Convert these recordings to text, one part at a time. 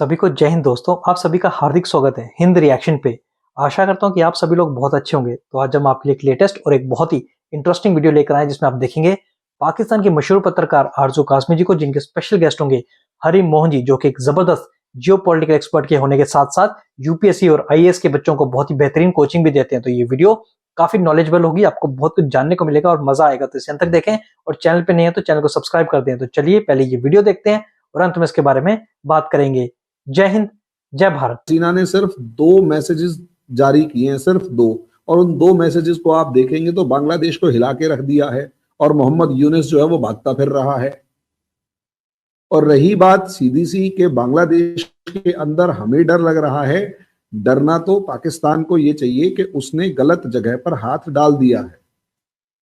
सभी को जय हिंद दोस्तों। आप सभी का हार्दिक स्वागत है हिंद रिएक्शन पे। आशा करता हूं कि आप सभी लोग बहुत अच्छे होंगे। तो आज हम आपके लिए एक लेटेस्ट और एक बहुत ही इंटरेस्टिंग वीडियो लेकर आए जिसमें आप देखेंगे पाकिस्तान के मशहूर पत्रकार आरजू कासमी जी को, जिनके स्पेशल गेस्ट होंगे हरी मोहन जी, जो कि एक जबरदस्त जियो पॉलिटिकल एक्सपर्ट के होने के साथ साथ यूपीएससी और आईएएस के बच्चों को बहुत ही बेहतरीन कोचिंग भी देते हैं। तो ये वीडियो काफी नॉलेजेबल होगी, आपको बहुत कुछ जानने को मिलेगा और मजा आएगा। तो इसे अंत तक देखें और चैनल पे नहीं है तो चैनल को सब्सक्राइब कर दें। तो चलिए पहले ये वीडियो देखते हैं और अंत में इसके बारे में बात करेंगे। जय हिंद, जय भारत। चीना ने सिर्फ 2 मैसेजेस जारी किए हैं, सिर्फ 2, और उन 2 मैसेजेस को आप देखेंगे तो बांग्लादेश को हिला के रख दिया है और मोहम्मद यूनुस जो है वो भागता फिर रहा है। और रही बात सीधी सी कि बांग्लादेश के अंदर हमें डर लग रहा है, डरना तो पाकिस्तान को ये चाहिए कि उसने गलत जगह पर हाथ डाल दिया है।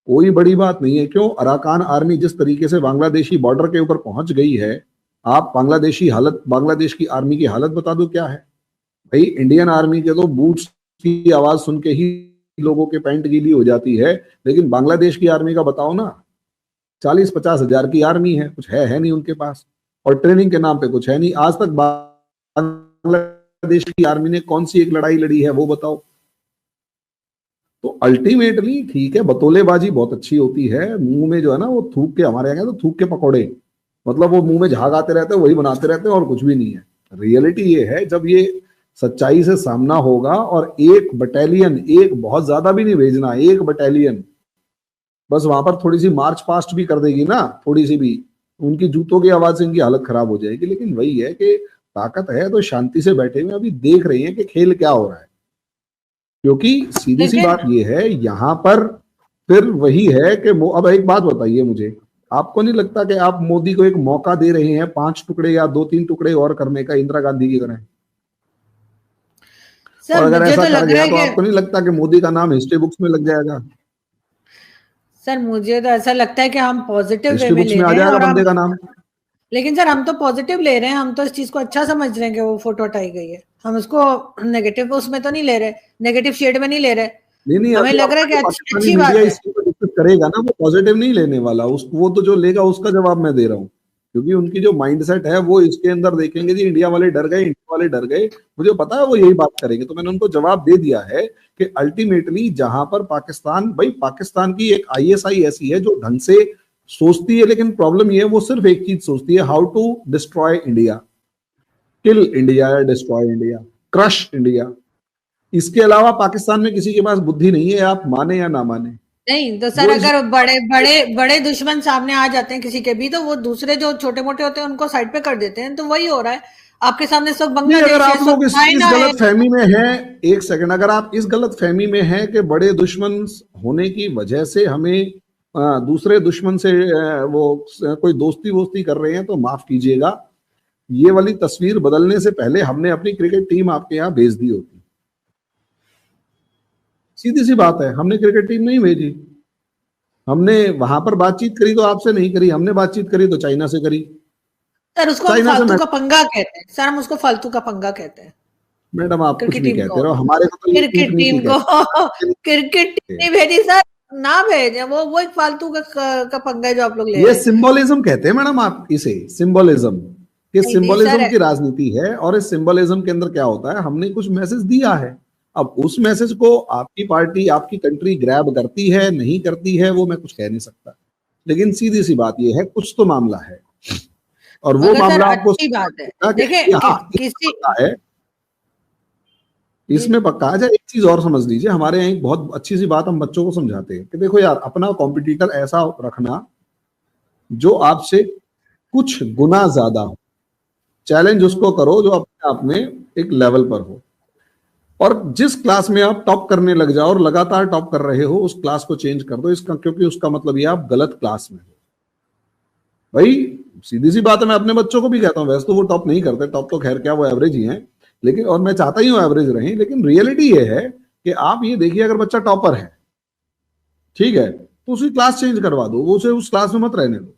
कोई बड़ी बात नहीं है। क्यों? अराकान आर्मी जिस तरीके से बांग्लादेशी बॉर्डर के ऊपर पहुंच गई है, आप बांग्लादेश की आर्मी की हालत बता दो क्या है। भाई इंडियन आर्मी के तो बूट्स की आवाज सुन के ही लोगों के पैंट गीली हो जाती है, लेकिन बांग्लादेश की आर्मी का बताओ ना। 40-50 हजार की आर्मी है, कुछ है नहीं उनके पास, और ट्रेनिंग के नाम पे कुछ है नहीं। आज तक बांग्लादेश की आर्मी ने कौन सी एक लड़ाई लड़ी है वो बताओ। तो अल्टीमेटली ठीक है, बतौलेबाजी बहुत अच्छी होती है, मुंह में जो है ना वो थूक के, हमारे यहाँ तो थूक के पकौड़े, मतलब वो मुंह में झाग आते रहते हैं, वही बनाते रहते हैं और कुछ भी नहीं है। रियलिटी ये है, जब ये सच्चाई से सामना होगा और एक बटालियन, एक बहुत ज्यादा भी नहीं भेजना, एक बटालियन बस वहां पर थोड़ी सी मार्च पास्ट भी कर देगी ना, थोड़ी सी भी, उनकी जूतों की आवाज से इनकी हालत खराब हो जाएगी। लेकिन वही है कि ताकत है तो शांति से बैठे हुए अभी देख रही है कि खेल क्या हो रहा है। क्योंकि सीधी सी बात ये है, यहाँ पर फिर वही है कि अब एक बात बताइए मुझे, आपको नहीं लगता कि आप मोदी को एक मौका दे रहे हैं 5 टुकड़े या 2-3 टुकड़े और करने का, इंदिरा गांधी की तरह? और अगर ऐसा कर गया तो आपको नहीं लगता कि मोदी का नाम हिस्ट्री बुक्स में लग जाएगा? सर मुझे तो ऐसा लगता है कि हम पॉजिटिव वे में ले रहे हैं और बंदे का नाम। लेकिन सर हम तो पॉजिटिव ले रहे हैं, हम तो इस चीज को अच्छा समझ रहे हैं कि वो फोटो हटाई गई है। हम उसको नेगेटिव उसमें तो नहीं ले रहे, नेगेटिव शेड में नहीं ले रहे। नहीं, हमें लग रहा है कि अच्छी बात है। डिस्कस करेगा ना, वो पॉजिटिव नहीं लेने वाला, वो तो जो लेगा उसका जवाब मैं दे रहा हूँ। क्योंकि उनकी जो माइंडसेट है वो इसके अंदर देखेंगे जी इंडिया वाले डर गए, इंडिया वाले डर गए, मुझे पता है वो यही बात करेंगे। तो मैंने उनको जवाब दे दिया है कि अल्टीमेटली जहां पर पाकिस्तान की एक आईएसआई ऐसी है जो ढंग से सोचती है, लेकिन प्रॉब्लम ये है वो सिर्फ एक चीज सोचती है, how to destroy India, kill India या डिस्ट्रॉय इंडिया, क्रश इंडिया। इसके अलावा पाकिस्तान में किसी के पास बुद्धि नहीं है, आप माने या ना माने। नहीं तो सर अगर बड़े दुश्मन सामने आ जाते हैं किसी के भी, तो वो दूसरे जो छोटे मोटे होते हैं उनको साइड पे कर देते हैं। तो वही हो रहा है आपके सामने सब बांग्लादेश। अगर आप लोग इस गलत फहमी में हैं, एक सेकंड, अगर आप इस गलत फहमी में हैं कि बड़े दुश्मन होने की वजह से हमें दूसरे दुश्मन से वो कोई दोस्ती कर रहे हैं, तो माफ कीजिएगा, ये वाली तस्वीर बदलने से पहले हमने अपनी क्रिकेट टीम आपके यहाँ भेज दी होती। सीधी सी बात है, हमने क्रिकेट टीम नहीं भेजी। हमने वहां पर बातचीत करी तो आपसे नहीं करी, हमने बातचीत करी तो चाइना से करी। सर उसको फालतू का पंगा कहते हैं। सर हम उसको फालतू का पंगा कहते हैं। मैडम आप कुछ भी कहते रहो, हमारे को तो क्रिकेट टीम नहीं भेजी सर, ना भेजे, वो एक फालतू का पंगा है जो आप लोग ले रहे हैं। ये सिंबोलिज्म कहते हैं मैडम, आप इसे सिंबोलिज्म, ये सिंबोलिज्म की राजनीति है। और इस सिंबोलिज्म के अंदर क्या होता है, हमने कुछ मैसेज दिया है, अब उस मैसेज को आपकी पार्टी, आपकी कंट्री ग्रैब करती है नहीं करती है वो मैं कुछ कह नहीं सकता। लेकिन सीधी सी बात ये है, कुछ तो मामला है, और वो मामला आपको बात है। देखिए इसमें पक्का। अच्छा एक चीज और समझ लीजिए, हमारे यहाँ एक बहुत अच्छी सी बात हम बच्चों को समझाते हैं कि देखो यार, अपना कॉम्पिटिटर ऐसा रखना जो आपसे कुछ गुना ज्यादा हो, चैलेंज उसको करो जो अपने आप में एक लेवल पर हो, और जिस क्लास में आप टॉप करने लग जाओ और लगातार टॉप कर रहे हो, उस क्लास को चेंज कर दो, इसका क्योंकि उसका मतलब ये आप गलत क्लास में हो। भाई सीधी सी बात है, मैं अपने बच्चों को भी कहता हूँ, वैसे तो वो टॉप नहीं करते, टॉप तो खैर क्या वो एवरेज ही हैं, लेकिन और मैं चाहता ही हूँ एवरेज रहे, लेकिन रियलिटी ये है कि आप ये देखिए, अगर बच्चा टॉपर है, ठीक है, तो उसकी क्लास चेंज करवा दो, वो उसे उस क्लास में मत रहने दो।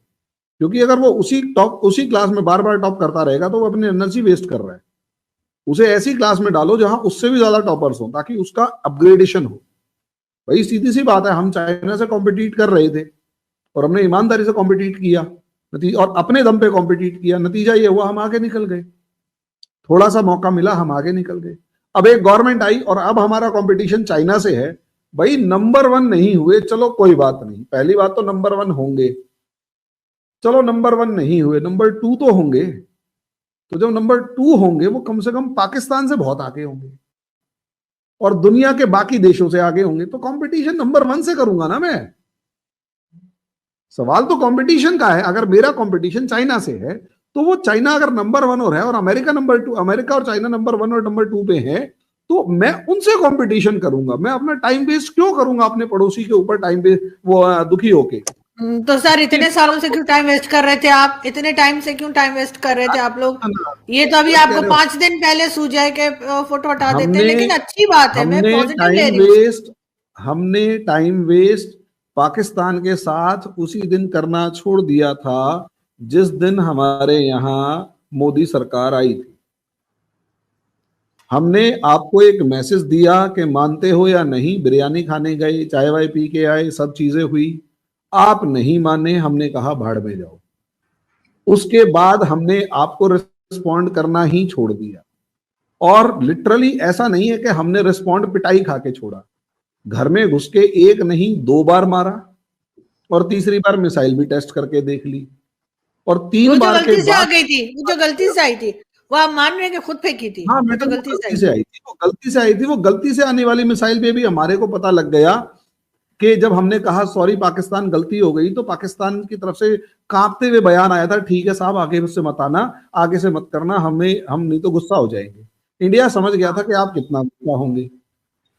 क्योंकि अगर वो उसी क्लास में बार बार टॉप करता रहेगा तो वो अपनी एनर्जी वेस्ट कर रहा है। उसे ऐसी क्लास में डालो जहां उससे भी ज्यादा टॉपर्स हो, ताकि उसका अपग्रेडेशन हो। भाई सीधी सी बात है, हम चाइना से कॉम्पिटिट कर रहे थे और हमने ईमानदारी से कॉम्पिटिट किया और अपने दम पे कॉम्पिटिट किया, नतीजा ये हुआ हम आगे निकल गए। थोड़ा सा मौका मिला, हम आगे निकल गए। अब एक गवर्नमेंट आई और अब हमारा कंपटीशन चाइना से है। भाई नंबर 1 नहीं हुए, चलो कोई बात नहीं, पहली बात तो नंबर 1 होंगे, चलो नंबर 1 नहीं हुए, नंबर 2 तो होंगे। तो जब नंबर 2 होंगे वो कम से कम पाकिस्तान से बहुत आगे होंगे और दुनिया के बाकी देशों से आगे होंगे, तो कंपटीशन नंबर 1 से करूंगा ना मैं। सवाल तो कंपटीशन का है। अगर मेरा कंपटीशन चाइना से है तो वो चाइना अगर नंबर 1 और है और अमेरिका नंबर 2, अमेरिका और चाइना नंबर 1 और नंबर 2 पे है, तो मैं उनसे कंपटीशन करूंगा। मैं अपना टाइम वेस्ट क्यों करूंगा अपने पड़ोसी के ऊपर टाइम वेस्ट, वो दुखी होके। तो सर इतने सालों से क्यों टाइम वेस्ट कर रहे थे आप? इतने टाइम से क्यों टाइम वेस्ट कर रहे थे आप लोग? ये तो अभी आपको 5 दिन पहले सूझ जाए के फोटो हटा देते हैं, लेकिन अच्छी बात है, मैं पॉजिटिव ले रही हूँ। हमने टाइम वेस्ट पाकिस्तान के साथ उसी दिन करना छोड़ दिया था जिस दिन हमारे यहाँ मोदी सरकार आई थी। हमने आपको एक मैसेज दिया कि मानते हो या नहीं, बिरयानी खाने गए, चाय वाय पी के आए, सब चीजें हुई, आप नहीं माने, हमने कहा भाड़ में जाओ। उसके बाद हमने आपको रिस्पॉन्ड करना ही छोड़ दिया। और लिटरली ऐसा नहीं है कि हमने रिस्पॉन्ड पिटाई खा के छोड़ा। घर में घुस के एक नहीं 2 बार मारा और तीसरी बार मिसाइल भी टेस्ट करके देख ली। और 3 बार के गलती से आ गई थी, वो जो गलती से आई थी वो आप मान रहे हैं कि खुद फेंकी थी? हाँ मैडम, गलती से आई थी, वो गलती से आई थी। वो गलती से आने वाली मिसाइल पे भी हमारे को पता लग गया कि जब हमने कहा सॉरी पाकिस्तान गलती हो गई, तो पाकिस्तान की तरफ से कांपते हुए बयान आया था, ठीक है साहब आगे से मत आना, आगे से मत करना, हम नहीं तो गुस्सा हो जाएंगे। इंडिया समझ गया था कि आप कितना गुस्सा होंगे।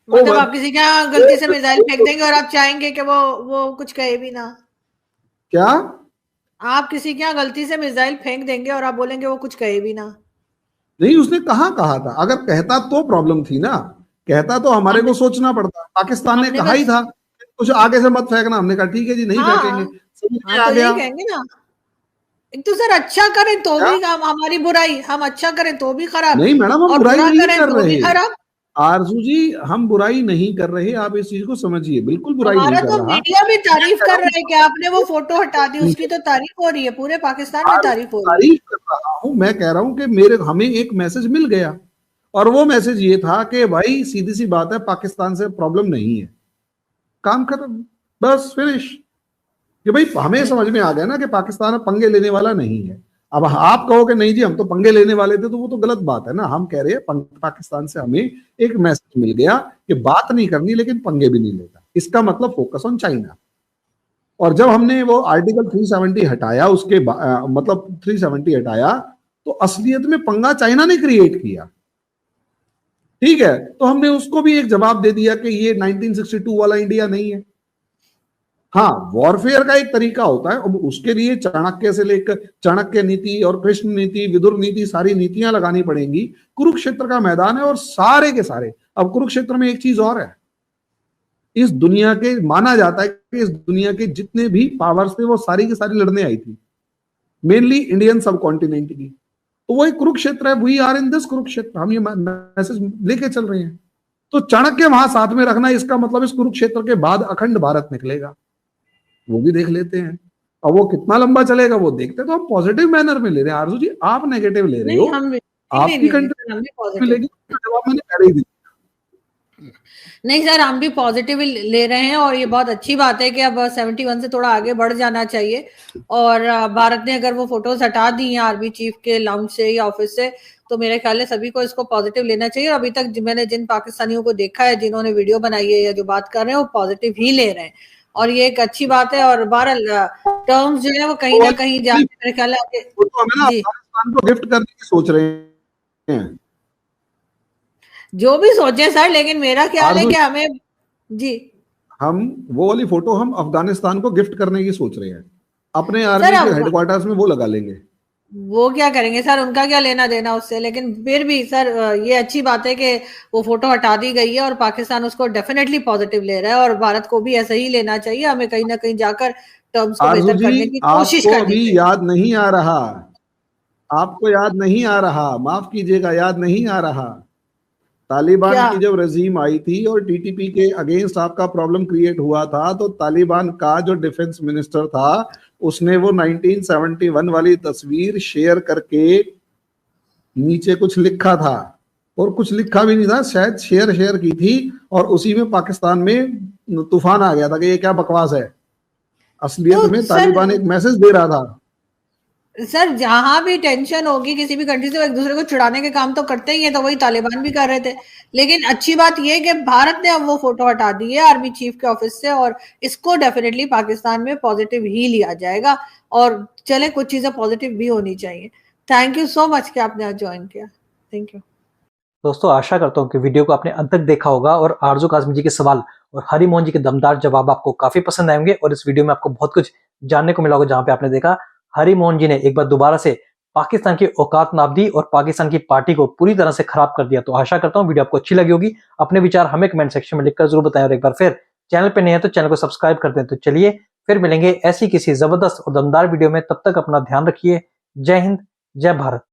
मतलब आप किसी का गलती से मिसाइल फेंक देंगे और आप चाहेंगे कि वो कुछ कहे भी ना? क्या आप किसी के यहाँ गलती से मिसाइल फेंक देंगे और आप बोलेंगे वो कुछ कहे भी ना? नहीं, उसने कहा था, अगर कहता तो प्रॉब्लम थी ना, कहता तो हमारे को सोचना पड़ता। पाकिस्तान ने कहा ही था कुछ आगे से मत फेंकना, हमने कहा ठीक है जी नहीं फेंकेंगे, आ गया। कहेंगे ना, एक तो सर अच्छा करें तो भी हमारी बुराई, हम अच्छा करें तो भी खराब। नहीं मैडम, हम बुराई नहीं कर रहे खराब। आरजू जी, हम बुराई नहीं कर रहे, आप इस चीज को समझिए, बिल्कुल बुराई नहीं कर रहा। मीडिया भी तारीफ कर रहे हैं कि आपने वो फोटो हटा दी, उसकी तो तारीफ हो रही है, पूरे पाकिस्तान में तारीफ हो रही है। तारीफ कर रहा हूं, मैं कह रहा हूं कि हमें एक मैसेज मिल गया और वो मैसेज ये था कि भाई सीधी सी बात है, पाकिस्तान से प्रॉब्लम नहीं है, काम खत्म, बस फिनिश। कि भाई हमें समझ में आ गया ना कि पाकिस्तान पंगे लेने वाला नहीं है। अब आप कहो कि नहीं जी हम तो पंगे लेने वाले थे, तो वो तो गलत बात है ना। हम कह रहे हैं पाकिस्तान से हमें एक मैसेज मिल गया कि बात नहीं करनी लेकिन पंगे भी नहीं लेगा, इसका मतलब फोकस ऑन चाइना। और जब हमने वो आर्टिकल 370 हटाया, उसके मतलब 370 हटाया, तो असलियत में पंगा चाइना ने क्रिएट किया, ठीक है। तो हमने उसको भी एक जवाब दे दिया कि ये 1962 वाला इंडिया नहीं है। हाँ, वॉरफेयर का एक तरीका होता है, अब उसके लिए चाणक्य से लेकर चाणक्य नीति और कृष्ण नीति, विदुर नीति, सारी नीतियां लगानी पड़ेंगी। कुरुक्षेत्र का मैदान है और सारे के सारे, अब कुरुक्षेत्र में एक चीज और है, इस दुनिया के माना जाता है कि इस दुनिया के जितने भी पावर्स थे वो सारी की सारी लड़ने आई थी, मेनली इंडियन सब कॉन्टिनेंट की। तो वही कुरुक्षेत्र है, we are in this Kurukshetra, हम ये मैसेज लेके चल रहे हैं। तो चाणक्य वहां साथ में रखना, इसका मतलब इस कुरुक्षेत्र के बाद अखंड भारत निकलेगा, वो भी देख लेते हैं। अब वो कितना लंबा चलेगा वो देखते हैं। तो हम पॉजिटिव मैनर में ले रहे हैं। आरजू जी आप नेगेटिव ले रहे हो, आपकी कंट्री मिलेगी, जवाब मैंने पहले ही दिया। नहीं सर, हम भी पॉजिटिव ले रहे हैं और ये बहुत अच्छी बात है कि अब 71 से थोड़ा आगे बढ़ जाना चाहिए। और भारत ने अगर वो फोटोज हटा दी हैं आर्मी चीफ के लाउंज से या ऑफिस से, तो मेरे ख्याल है सभी को इसको पॉजिटिव लेना चाहिए। और अभी तक मैंने जिन पाकिस्तानियों को देखा है जिन्होंने वीडियो बनाई है या जो बात कर रहे हैं वो पॉजिटिव ही ले रहे हैं और ये एक अच्छी बात है। और बहरहाल टर्म्स जो है वो कहीं ना कहीं जाके मेरे ख्याल है पाकिस्तान को गिफ्ट करने की सोच रहे हैं, जो भी सोचे सर, लेकिन मेरा ख्याल है कि हमें जी हम वो वाली फोटो हम अफगानिस्तान को गिफ्ट करने की सोच रहे हैं, अपने आर्मी के हेडक्वार्टर्स में वो लगा लेंगे। वो क्या करेंगे सर, उनका क्या लेना देना उससे। लेकिन फिर भी सर ये अच्छी बात है कि वो फोटो हटा दी गई है और पाकिस्तान उसको डेफिनेटली पॉजिटिव ले रहा है और भारत को भी ऐसा ही लेना चाहिए। हमें कहीं ना कहीं जाकर टर्म्स को बेहतर करने की कोशिश करनी चाहिए। याद नहीं आ रहा, आपको याद नहीं आ रहा, माफ कीजिएगा, याद नहीं आ रहा। तालिबान की जब रजीम आई थी और टीटीपी के अगेंस्ट आपका प्रॉब्लम क्रिएट हुआ था, तो तालिबान का जो डिफेंस मिनिस्टर था उसने वो 1971 वाली तस्वीर शेयर करके नीचे कुछ लिखा था, और कुछ लिखा भी नहीं था, शायद शेयर की थी, और उसी में पाकिस्तान में तूफान आ गया था कि ये क्या बकवास है। असलियत तो में सर तालिबान एक मैसेज दे रहा था। सर जहां भी टेंशन होगी किसी भी कंट्री से, वो एक दूसरे को चिढ़ाने के काम तो करते ही है, तो वही तालिबान भी कर रहे थे। लेकिन अच्छी बात यह कि भारत ने अब वो फोटो हटा दी है आर्मी चीफ के ऑफिस से, और इसको डेफिनेटली पाकिस्तान में पॉजिटिव ही लिया जाएगा। और चले, कुछ चीजें पॉजिटिव भी होनी चाहिए। थैंक यू सो मच कि आपने आज ज्वाइन किया। थैंक यू दोस्तों, आशा करता हूँ कि वीडियो को आपने अंत तक देखा होगा और आरजू काज़मी जी के सवाल और हरी मोहन जी के दमदार जवाब आपको काफी पसंद आएंगे, और इस वीडियो में आपको बहुत कुछ जानने को मिला होगा, जहां पे आपने देखा हरी मोहन जी ने एक बार दोबारा से पाकिस्तान की औकात नाप दी और पाकिस्तान की पार्टी को पूरी तरह से खराब कर दिया। तो आशा करता हूँ वीडियो आपको अच्छी लगी होगी। अपने विचार हमें कमेंट सेक्शन में लिखकर जरूर बताएं, और एक बार फिर चैनल पे नए हैं तो चैनल को सब्सक्राइब कर दें। तो चलिए फिर मिलेंगे ऐसी किसी जबरदस्त और दमदार वीडियो में, तब तक अपना ध्यान रखिए। जय हिंद, जय भारत।